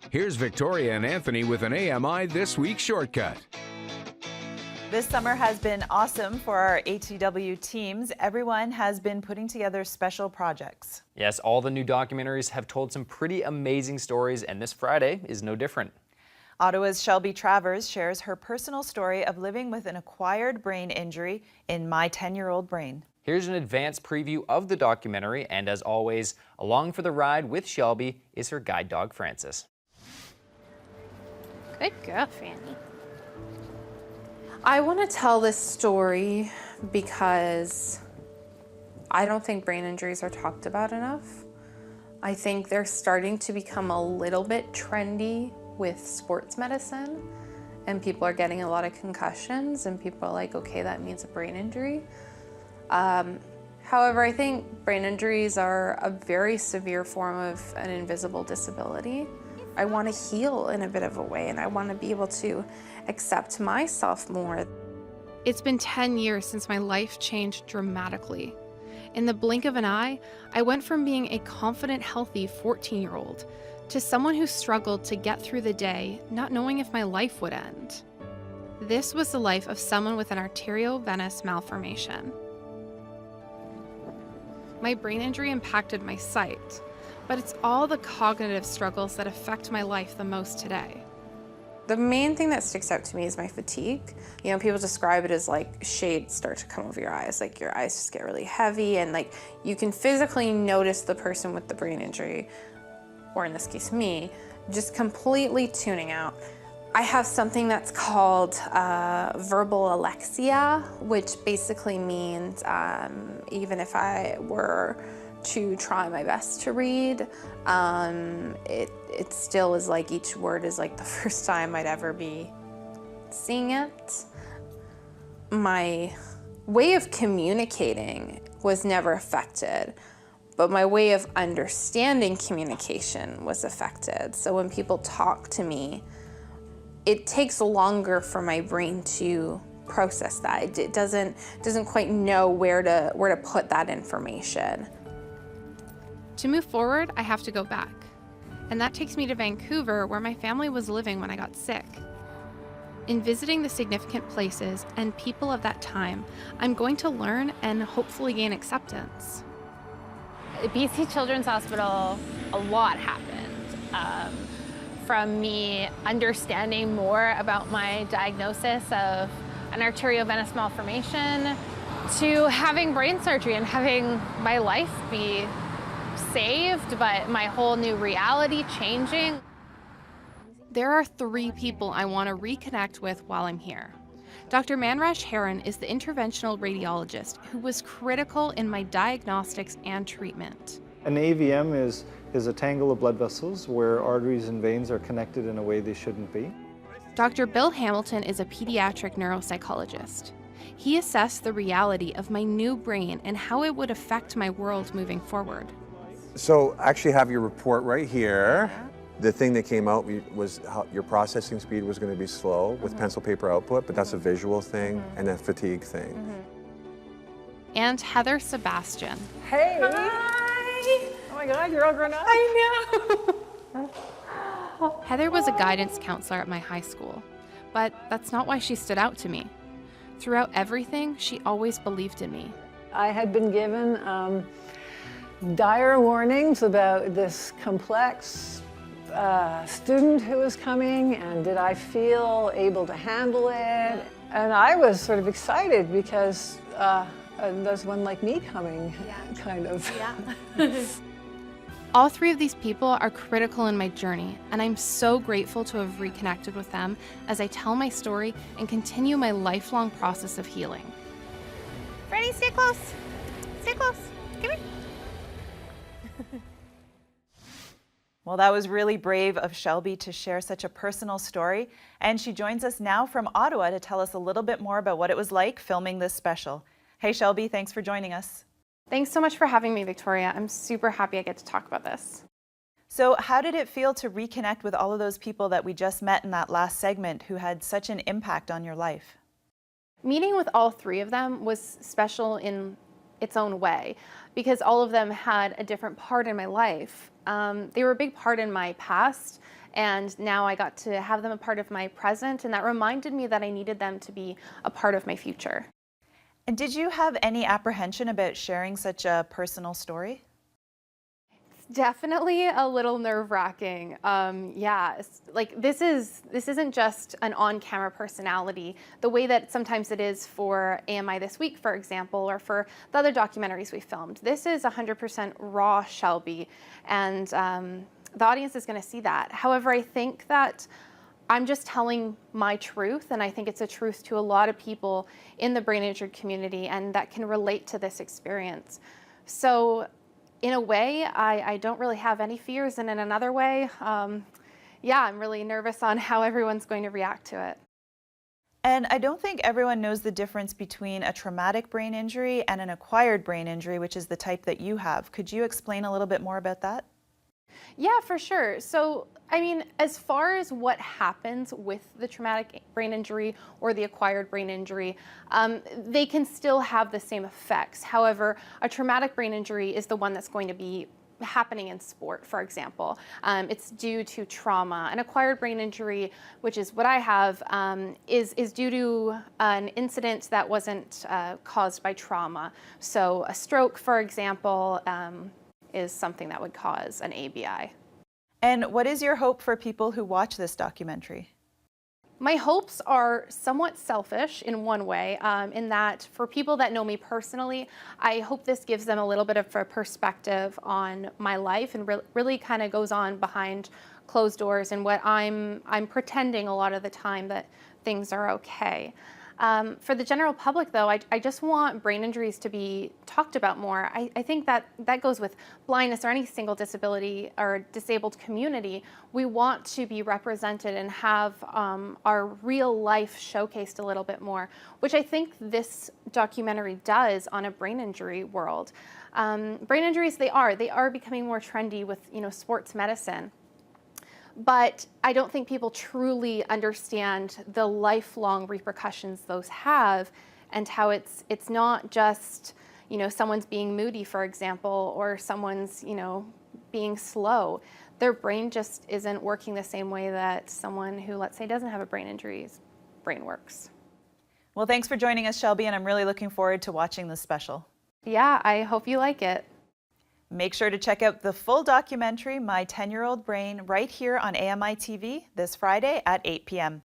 Here's Victoria and Anthony with an AMI This Week shortcut. This summer has been awesome for our ATW teams. Everyone has been putting together special projects. Yes, all the new documentaries have told some pretty amazing stories, and this Friday is no different. Ottawa's Shelby Travers shares her personal story of living with an acquired brain injury in My 10-Year-Old Brain. Here's an advanced preview of the documentary, and as always, along for the ride with Shelby is her guide dog, Francis. Good girl, Fanny. I want to tell this story because I don't think brain injuries are talked about enough. I think they're starting to become a little bit trendy with sports medicine, and people are getting a lot of concussions, and people are like, okay, that means a brain injury. However, I think brain injuries are a very severe form of an invisible disability. I want to heal in a bit of a way, and I want to be able to accept myself more. It's been 10 years since my life changed dramatically. In the blink of an eye, I went from being a confident, healthy 14-year-old to someone who struggled to get through the day, not knowing if my life would end. This was the life of someone with an arteriovenous malformation. My brain injury impacted my sight, but it's all the cognitive struggles that affect my life the most today. The main thing that sticks out to me is my fatigue. You know, people describe it as like shades start to come over your eyes, like your eyes just get really heavy, and like you can physically notice the person with the brain injury, or in this case me, just completely tuning out. I have something that's called verbal alexia, which basically means even if I were to try my best to read, it still is like each word is like the first time I'd ever be seeing it. My way of communicating was never affected, but my way of understanding communication was affected. So when people talk to me, it takes longer for my brain to process that. It doesn't quite know where to put that information. To move forward, I have to go back. And that takes me to Vancouver, where my family was living when I got sick. In visiting the significant places and people of that time, I'm going to learn and hopefully gain acceptance. At BC Children's Hospital, a lot happened. From me understanding more about my diagnosis of an arteriovenous malformation to having brain surgery and having my life be saved, but my whole new reality changing. There are 3 people I want to reconnect with while I'm here. Dr. Manraj Heron is the interventional radiologist who was critical in my diagnostics and treatment. An AVM is a tangle of blood vessels where arteries and veins are connected in a way they shouldn't be. Dr. Bill Hamilton is a pediatric neuropsychologist. He assessed the reality of my new brain and how it would affect my world moving forward. So I actually have your report right here. The thing that came out was how your processing speed was going to be slow with pencil paper output, but that's a visual thing, and a fatigue thing. And Heather Sebastian. Hey! Hi! Oh my God, you're all grown up. I know! Heather was a guidance counselor at my high school, but that's not why she stood out to me. Throughout everything, she always believed in me. I had been given dire warnings about this complex student who was coming, and did I feel able to handle it? And I was sort of excited because there's one like me coming, kind of. Yeah. All 3 of these people are critical in my journey, and I'm so grateful to have reconnected with them as I tell my story and continue my lifelong process of healing. Freddie, stay close. Stay close. Come here. Well, that was really brave of Shelby to share such a personal story, and she joins us now from Ottawa to tell us a little bit more about what it was like filming this special. Hey Shelby, thanks for joining us. Thanks so much for having me, Victoria. I'm super happy I get to talk about this. So how did it feel to reconnect with all of those people that we just met in that last segment who had such an impact on your life? Meeting with all 3 of them was special in its own way. because all of them had a different part in my life. They were a big part in my past, and now I got to have them a part of my present, and that reminded me that I needed them to be a part of my future. And did you have any apprehension about sharing such a personal story? Definitely a little nerve-wracking. Yeah, like this isn't just an on-camera personality, the way that sometimes it is for AMI This Week, for example, or for the other documentaries we filmed. This is 100% raw Shelby, and the audience is going to see that. However, I think that I'm just telling my truth, and I think it's a truth to a lot of people in the brain injured community and that can relate to this experience. So in a way, I don't really have any fears, and in another way, yeah, I'm really nervous on how everyone's going to react to it. And I don't think everyone knows the difference between a traumatic brain injury and an acquired brain injury, which is the type that you have. Could you explain a little bit more about that? Yeah, for sure. So, I mean, as far as what happens with the traumatic brain injury or the acquired brain injury, they can still have the same effects. However, a traumatic brain injury is the one that's going to be happening in sport, for example. It's due to trauma. An acquired brain injury, which is what I have, is due to an incident that wasn't caused by trauma. So a stroke, for example, is something that would cause an ABI. And what is your hope for people who watch this documentary? My hopes are somewhat selfish in one way, in that for people that know me personally, I hope this gives them a little bit of a perspective on my life and really kind of goes on behind closed doors and what I'm pretending a lot of the time that things are okay. For the general public, though, I just want brain injuries to be talked about more. I think that goes with blindness or any single disability or disabled community. We want to be represented and have our real life showcased a little bit more, which I think this documentary does on a brain injury world. Brain injuries, they are becoming more trendy with, sports medicine. But I don't think people truly understand the lifelong repercussions those have, and how it's not just, someone's being moody, for example, or someone's, being slow. Their brain just isn't working the same way that someone who, let's say, doesn't have a brain injury's brain works. Well, thanks for joining us, Shelby, and I'm really looking forward to watching this special. Yeah, I hope you like it. Make sure to check out the full documentary, My 10-Year-Old Brain, right here on AMI TV this Friday at 8 p.m.